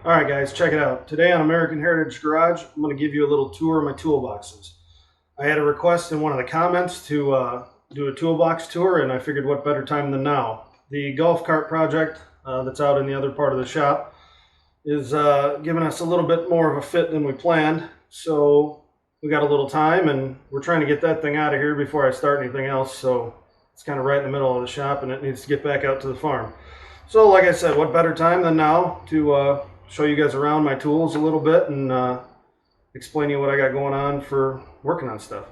Alright guys, check it out. Today on American Heritage Garage, I'm going to give you a little tour of my toolboxes. I had a request in one of the comments to do a toolbox tour, and I figured what better time than now. The golf cart project that's out in the other part of the shop is giving us a little bit more of a fit than we planned. So we got a little time, and we're trying to get that thing out of here before I start anything else. So it's kind of right in the middle of the shop, and it needs to get back out to the farm. So like I said, what better time than now to show you guys around my tools a little bit and explain you what I got going on for working on stuff.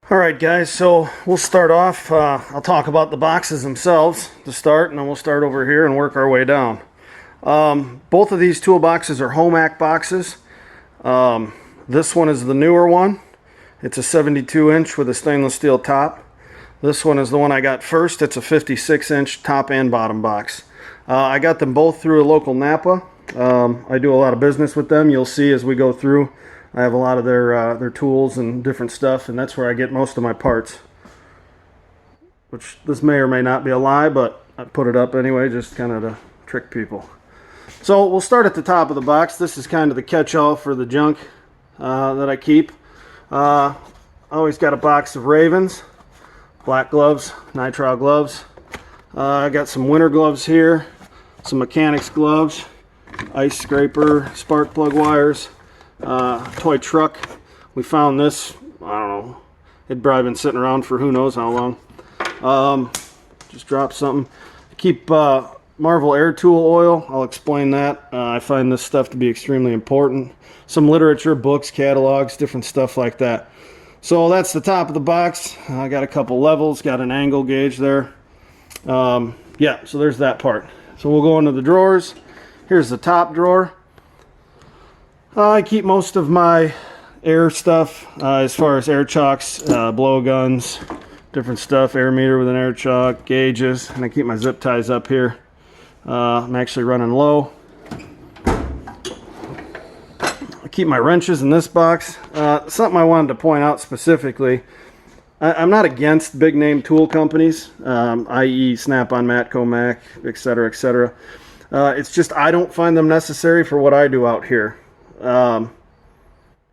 Alright guys, so we'll start off, I'll talk about the boxes themselves to start, and then we'll start over here and work our way down. Both of these toolboxes are Homac boxes. This one is the newer one. It's a 72-inch with a stainless steel top. This one is the one I got first. It's a 56-inch top and bottom box. I got them both through a local Napa. I do a lot of business with them. You'll see as we go through. I have a lot of their tools and different stuff, and that's where I get most of my parts. Which this may or may not be a lie, but I put it up anyway, just kind of to trick people. So we'll start at the top of the box. This is kind of the catch-all for the junk that I keep. I always got a box of Ravens, black gloves, nitrile gloves. I got some winter gloves here, some mechanics gloves, ice scraper, spark plug wires. Toy truck. We found this, I don't know, it'd probably been sitting around for who knows how long. Just dropped something. Keep Marvel air tool oil. I'll explain that. I find this stuff to be extremely important. Some literature, books, catalogs, different stuff like that. So that's the top of the box. I got a couple levels, got an angle gauge there. Yeah, so there's that part. So we'll go into the drawers. Here's the top drawer. I keep most of my air stuff as far as air chocks, blow guns, different stuff, air meter with an air chock, gauges, and I keep my zip ties up here. I'm actually running low. I keep my wrenches in this box. Something I wanted to point out specifically, I'm not against big name tool companies, i.e. Snap-on, Matco, Mac, etc., etc. It's just I don't find them necessary for what I do out here. You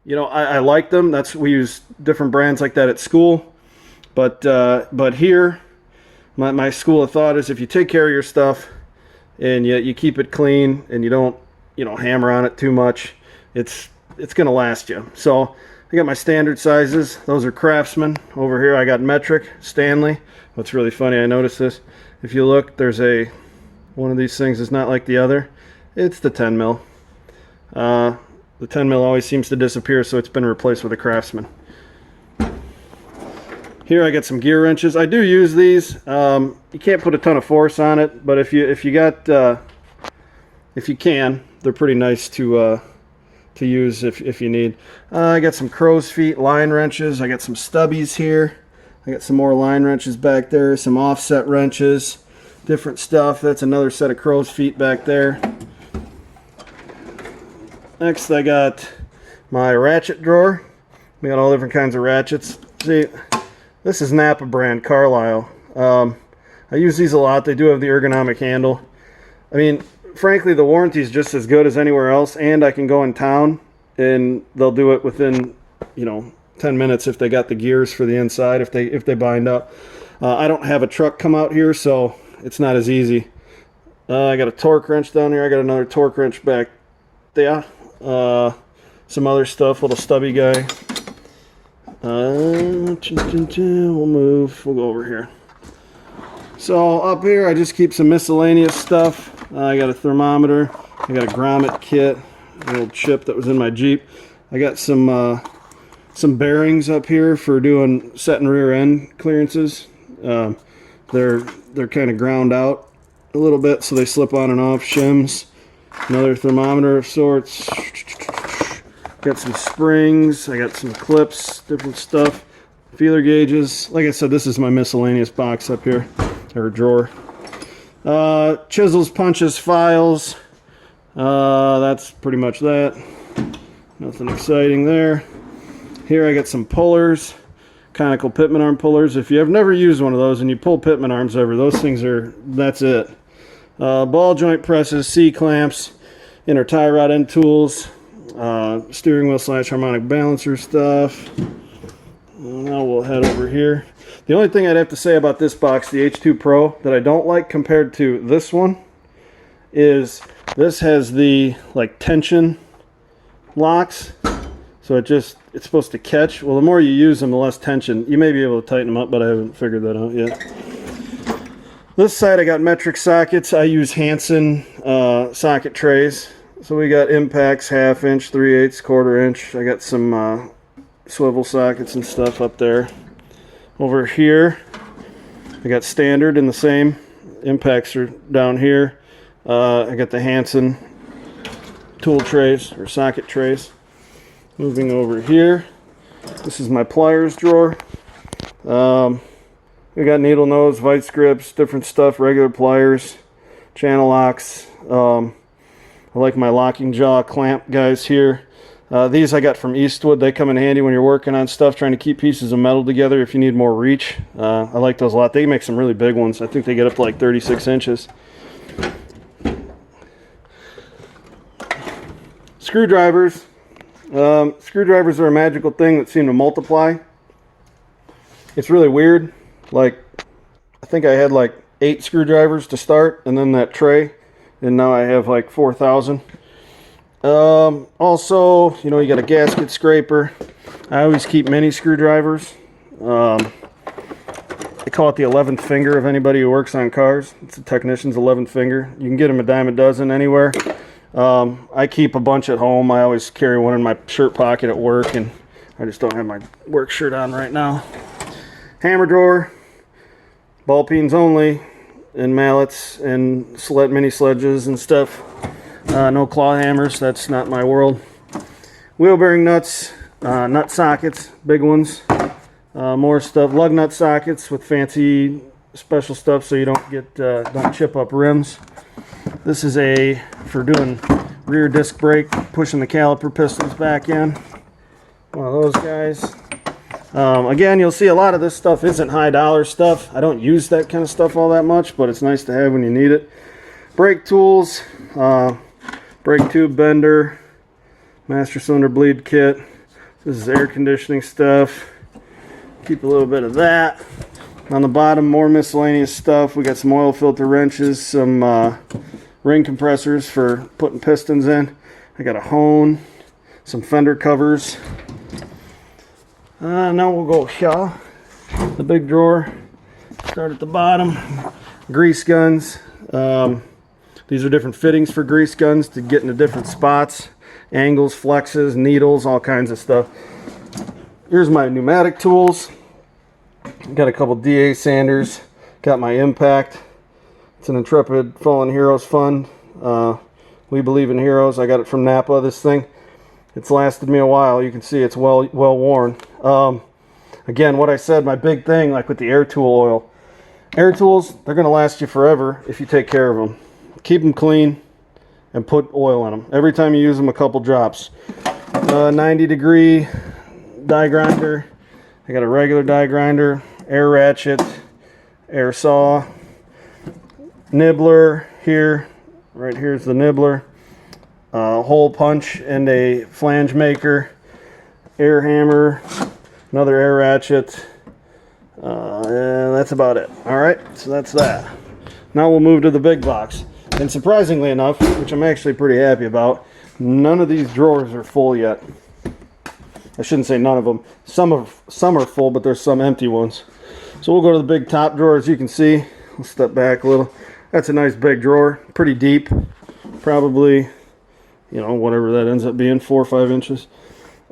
know, I like them. We use different brands like that at school, but here, my school of thought is if you take care of your stuff and you keep it clean and you don't, hammer on it too much, it's gonna last you. So I got my standard sizes. Those are Craftsman. Over here I got metric, Stanley. What's really funny, I noticed this. If you look, there's one of these things is not like the other. It's the 10 mil. The 10 mil always seems to disappear, so it's been replaced with a Craftsman. Here I got some gear wrenches. I do use these. You can't put a ton of force on it, but if you can, they're pretty nice to use if you need. I got some crow's feet line wrenches. I got some stubbies here. I got some more line wrenches back there. Some offset wrenches, different stuff. That's another set of crow's feet back there. Next I got my ratchet drawer. We got all different kinds of ratchets. See, this is Napa brand, Carlisle. I use these a lot. They do have the ergonomic handle. I mean, frankly, the warranty is just as good as anywhere else, and I can go in town and they'll do it within, 10 minutes if they got the gears for the inside, if they bind up. I don't have a truck come out here, so it's not as easy. I got a torque wrench down here. I got another torque wrench back there. Some other stuff, little stubby guy. We'll move. We'll go over here. So up here, I just keep some miscellaneous stuff. I got a thermometer. I got a grommet kit, an old chip that was in my Jeep. I got some bearings up here for doing set and rear end clearances. they're kind of ground out a little bit, so they slip on and off. Shims. Another thermometer of sorts. Got some springs. I got some clips, different stuff. Feeler gauges. Like I said, this is my miscellaneous box up here, or drawer. Chisels, punches, files. That's pretty much that. Nothing exciting there. Here I got some pullers, conical pitman arm pullers. If you have never used one of those and you pull pitman arms over, those things that's it. Ball joint presses, C-clamps, inner tie rod end tools, steering wheel / harmonic balancer stuff. Now we'll head over here. The only thing I'd have to say about this box, the H2 Pro, that I don't like compared to this one is this has the like tension locks. So it's supposed to catch. Well, the more you use them, the less tension. You may be able to tighten them up, but I haven't figured that out yet. This side I got metric sockets. I use Hansen socket trays. So we got impacts, 1/2 inch, 3/8, 1/4 inch. I got some swivel sockets and stuff up there. Over here I got standard and the same. Impacts are down here. I got the Hansen tool trays or socket trays. Moving over here, this is my pliers drawer. We got needle nose, vice grips, different stuff, regular pliers, channel locks. I like my locking jaw clamp guys here. These I got from Eastwood. They come in handy when you're working on stuff, trying to keep pieces of metal together if you need more reach. I like those a lot. They make some really big ones. I think they get up to like 36 inches. Screwdrivers. Screwdrivers are a magical thing that seem to multiply. It's really weird. Like, I think I had like 8 screwdrivers to start, and then that tray, and now I have like 4,000. Also, you know, you got a gasket scraper. I always keep mini screwdrivers. They call it the 11th finger of anybody who works on cars. It's a technician's 11th finger. You can get them a dime a dozen anywhere. I keep a bunch at home. I always carry one in my shirt pocket at work, and I just don't have my work shirt on right now. Hammer drawer, ball peens only, and mallets, and mini sledges and stuff. No claw hammers, that's not my world. Wheel bearing nuts, nut sockets, big ones. More stuff, lug nut sockets with fancy special stuff so you don't chip up rims. This is for doing rear disc brake, pushing the caliper pistons back in. One of those guys. Again, you'll see a lot of this stuff isn't high dollar stuff. I don't use that kind of stuff all that much, but it's nice to have when you need it. Brake tools, brake tube bender, master cylinder bleed kit. This is air conditioning stuff. Keep a little bit of that. On the bottom, more miscellaneous stuff. We got some oil filter wrenches, some ring compressors for putting pistons in. I got a hone, some fender covers. Now we'll go here. The big drawer. Start at the bottom. Grease guns. These are different fittings for grease guns to get into different spots. Angles, flexes, needles, all kinds of stuff. Here's my pneumatic tools. Got a couple DA sanders. Got my impact. It's an Intrepid Fallen Heroes fund. We believe in heroes. I got it from Napa, this thing. It's lasted me a while. You can see it's well worn. Again, what I said, my big thing, like with the air tool oil. Air tools, they're going to last you forever if you take care of them. Keep them clean and put oil in them. Every time you use them, a couple drops. 90-degree die grinder. I got a regular die grinder, air ratchet, air saw, nibbler here. Right here's the nibbler. Hole punch and a flange maker, air hammer, another air ratchet, and that's about it. Alright, so that's that. Now we'll move to the big box. And surprisingly enough, which I'm actually pretty happy about, none of these drawers are full yet. I shouldn't say none of them. Some are full, but there's some empty ones. So we'll go to the big top drawer. As you can see, we'll step back a little. That's a nice big drawer, pretty deep, probably, you know, whatever that ends up being, 4 or 5 inches.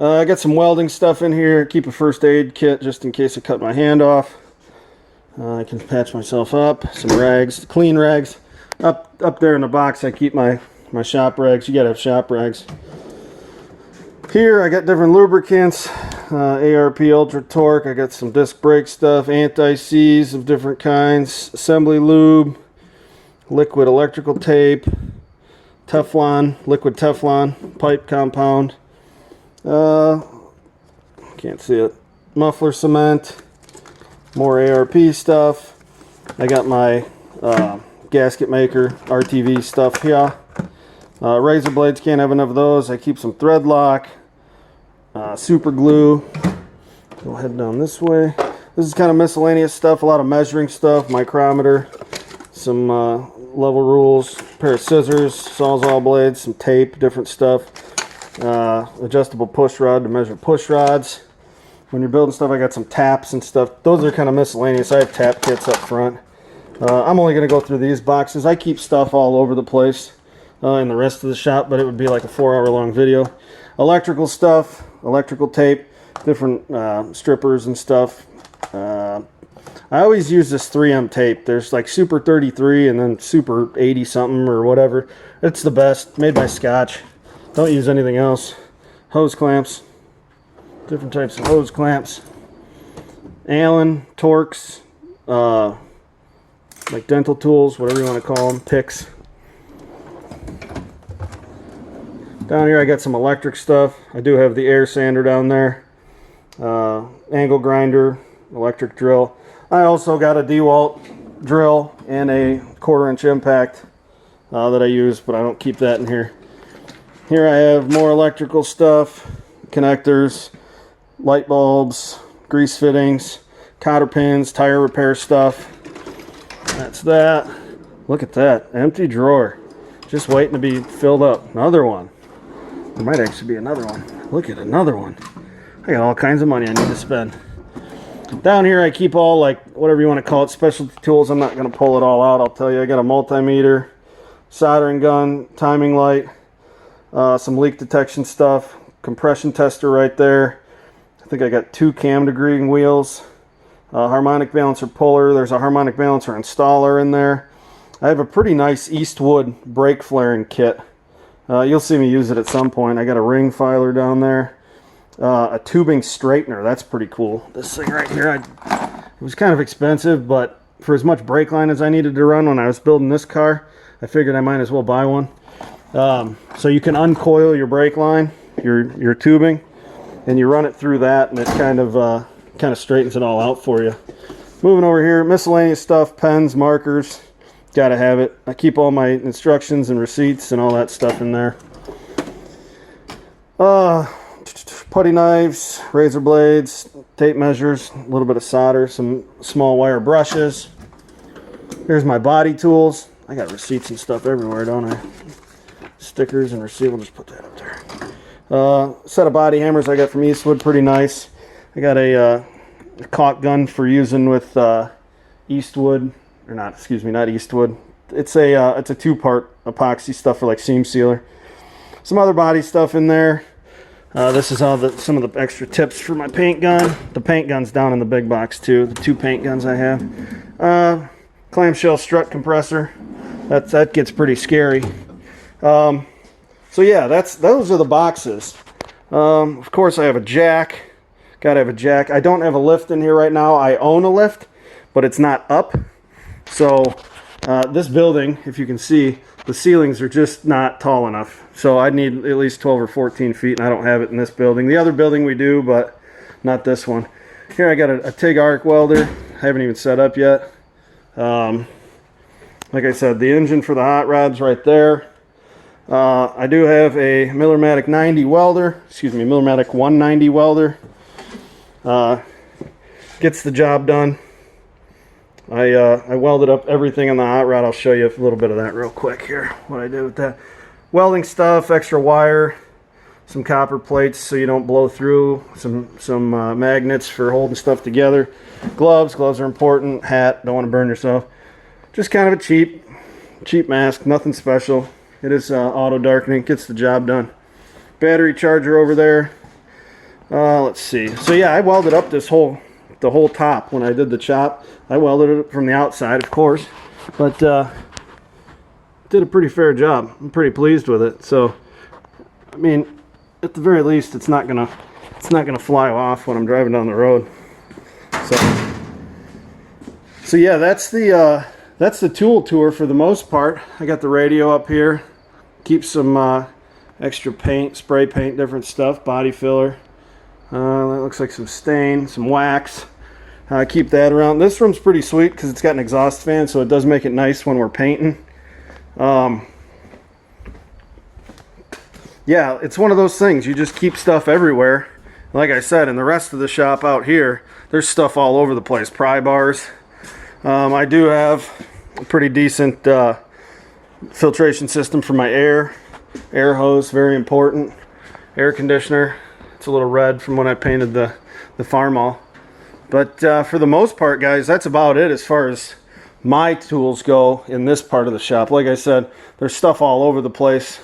I got some welding stuff in here. Keep a first aid kit just in case I cut my hand off. I can patch myself up. Some rags, clean rags. Up there in the box I keep my shop rags. You gotta have shop rags. Here I got different lubricants, ARP Ultra Torque. I got some disc brake stuff, anti-seize of different kinds, assembly lube, liquid electrical tape, Teflon, liquid Teflon, pipe compound. Can't see it. Muffler cement, more ARP stuff. I got my gasket maker RTV stuff here. Razor blades, can't have enough of those. I keep some thread lock, super glue. Go head down this way. This is kind of miscellaneous stuff, a lot of measuring stuff, micrometer, some level rules, pair of scissors, sawzall blades, some tape, different stuff. Adjustable push rod to measure push rods. When you're building stuff, I got some taps and stuff. Those are kind of miscellaneous. I have tap kits up front. I'm only going to go through these boxes. I keep stuff all over the place in the rest of the shop, but it would be like a 4-hour long video. Electrical stuff, electrical tape, different strippers and stuff. I always use this 3M tape. There's like Super 33 and then Super 80 something or whatever. It's the best, made by Scotch. Don't use anything else. Hose clamps, different types of hose clamps. Allen, Torx, like dental tools, whatever you want to call them, picks. Down here I got some electric stuff. I do have the air sander down there. Angle grinder, electric drill. I also got a DeWalt drill and a 1/4-inch impact that I use, but I don't keep that in here. Here I have more electrical stuff, connectors, light bulbs, grease fittings, cotter pins, tire repair stuff. That's that. Look at that, empty drawer. Just waiting to be filled up. Another one. There might actually be another one. Look at another one. I got all kinds of money I need to spend. Down here I keep all, like, whatever you want to call it, specialty tools. I'm not going to pull it all out, I'll tell you. I got a multimeter, soldering gun, timing light, some leak detection stuff, compression tester right there. I think I got 2 cam degreeing wheels, harmonic balancer puller. There's a harmonic balancer installer in there. I have a pretty nice Eastwood brake flaring kit. You'll see me use it at some point. I got a ring filer down there. A tubing straightener. That's pretty cool. This thing right here, it was kind of expensive, but for as much brake line as I needed to run when I was building this car, I figured I might as well buy one. So you can uncoil your brake line, your tubing, and you run it through that, and it kind of straightens it all out for you. Moving over here, miscellaneous stuff, pens, markers. Gotta have it. I keep all my instructions and receipts and all that stuff in there. Putty knives, razor blades, tape measures, a little bit of solder, some small wire brushes. Here's my body tools. I got receipts and stuff everywhere, don't I? Stickers and receipt. We'll just put that up there. Set of body hammers I got from Eastwood, pretty nice. I got a caulk gun for using with Eastwood. Or not, excuse me, not Eastwood. It's a 2-part epoxy stuff for like seam sealer. Some other body stuff in there. This is all some of the extra tips for my paint gun. The paint gun's down in the big box too. The 2 paint guns I have. Clamshell strut compressor. That gets pretty scary. So yeah, those are the boxes. Of course I have a jack. Gotta have a jack. I don't have a lift in here right now. I own a lift, but it's not up. So this building, if you can see, the ceilings are just not tall enough. So I need at least 12 or 14 feet, and I don't have it in this building. The other building we do, but not this one. Here I got a TIG arc welder. I haven't even set up yet. Like I said, the engine for the hot rod's right there. I do have a Millermatic 90 welder. Excuse me, Millermatic 190 welder. Gets the job done. I welded up everything on the hot rod. I'll show you a little bit of that real quick here, what I did with that. Welding stuff, extra wire, some copper plates so you don't blow through, some magnets for holding stuff together. Gloves are important. Hat, don't want to burn yourself. Just kind of a cheap mask, nothing special. It is auto darkening, gets the job done. Battery charger over there. Let's see. So yeah, I welded up this whole the whole top when I did the chop. I welded it from the outside, of course, but did a pretty fair job. I'm pretty pleased with it. So, I mean, at the very least, it's not gonna fly off when I'm driving down the road. So yeah, that's the tool tour for the most part. I got the radio up here. Keep some extra paint, spray paint, different stuff, body filler. That looks like some stain, some wax. Keep that around. This room's pretty sweet because it's got an exhaust fan, so it does make it nice when we're painting. Yeah, it's one of those things. You just keep stuff everywhere. Like I said, in the rest of the shop out here, there's stuff all over the place. Pry bars. I do have a pretty decent filtration system for my air hose, very important. Air conditioner. It's a little red from when I painted the Farmall. But for the most part, guys, that's about it as far as my tools go in this part of the shop. Like I said, there's stuff all over the place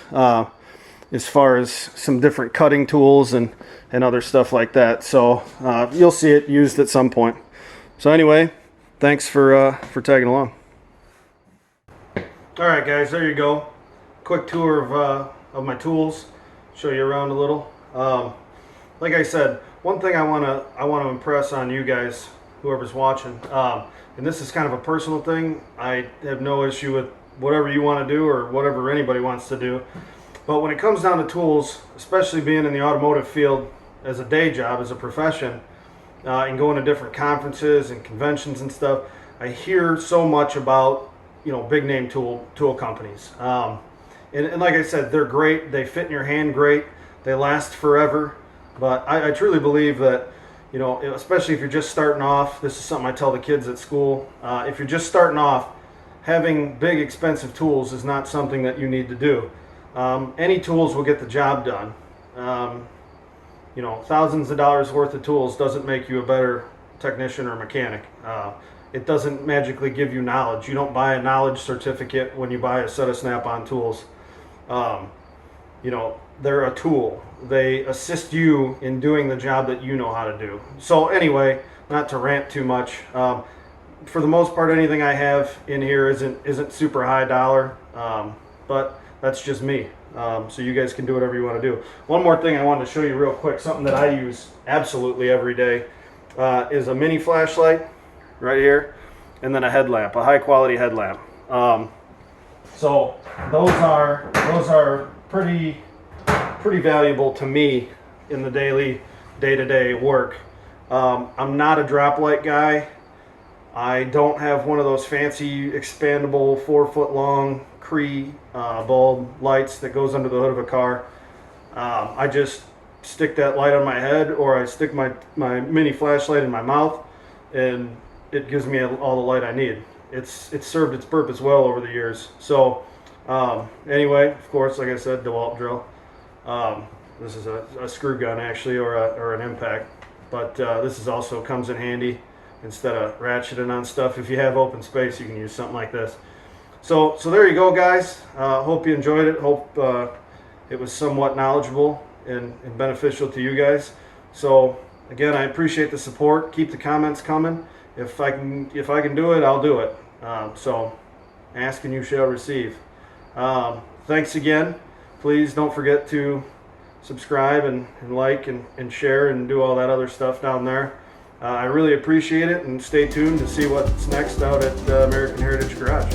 as far as some different cutting tools and other stuff like that. So you'll see it used at some point. So anyway, thanks for tagging along. All right, guys, there you go. Quick tour of my tools. Show you around a little. Like I said, one thing I want to impress on you guys, whoever's watching, and this is kind of a personal thing. I have no issue with whatever you want to do or whatever anybody wants to do. But when it comes down to tools, especially being in the automotive field as a day job, as a profession, and going to different conferences and conventions and stuff, I hear so much about, you know, big name tool companies. And like I said, they're great. They fit in your hand great. They last forever. But I truly believe that, you know, especially if you're just starting off, this is something I tell the kids at school. If you're just starting off, having big expensive tools is not something that you need to do. Any tools will get the job done. You know, thousands of dollars worth of tools doesn't make you a better technician or mechanic. It doesn't magically give you knowledge. You don't buy a knowledge certificate when you buy a set of Snap-on tools. You know, they're a tool. They assist you in doing the job that you know how to do. So anyway, not to rant too much. For the most part, anything I have in here isn't super high dollar, but that's just me. So you guys can do whatever you want to do. One more thing I wanted to show you real quick, something that I use absolutely every day, is a mini flashlight right here, and then a headlamp, a high quality headlamp. So those are pretty valuable to me in the day-to-day work. I'm not a drop light guy. I don't have one of those fancy expandable 4-foot long Cree bulb lights that goes under the hood of a car. I just stick that light on my head, or I stick my mini flashlight in my mouth, and it gives me all the light I need. It's served its purpose well over the years. So anyway, of course, like I said, DeWalt drill. This is a screw gun actually, or an impact, but this is also comes in handy instead of ratcheting on stuff. If you have open space, you can use something like this. So there you go, guys. Hope you enjoyed it. Hope it was somewhat knowledgeable and beneficial to you guys. So again, I appreciate the support. Keep the comments coming. If I can do it, I'll do it. So ask and you shall receive. Thanks again. Please don't forget to subscribe and like and share and do all that other stuff down there. I really appreciate it, and stay tuned to see what's next out at American Heritage Garage.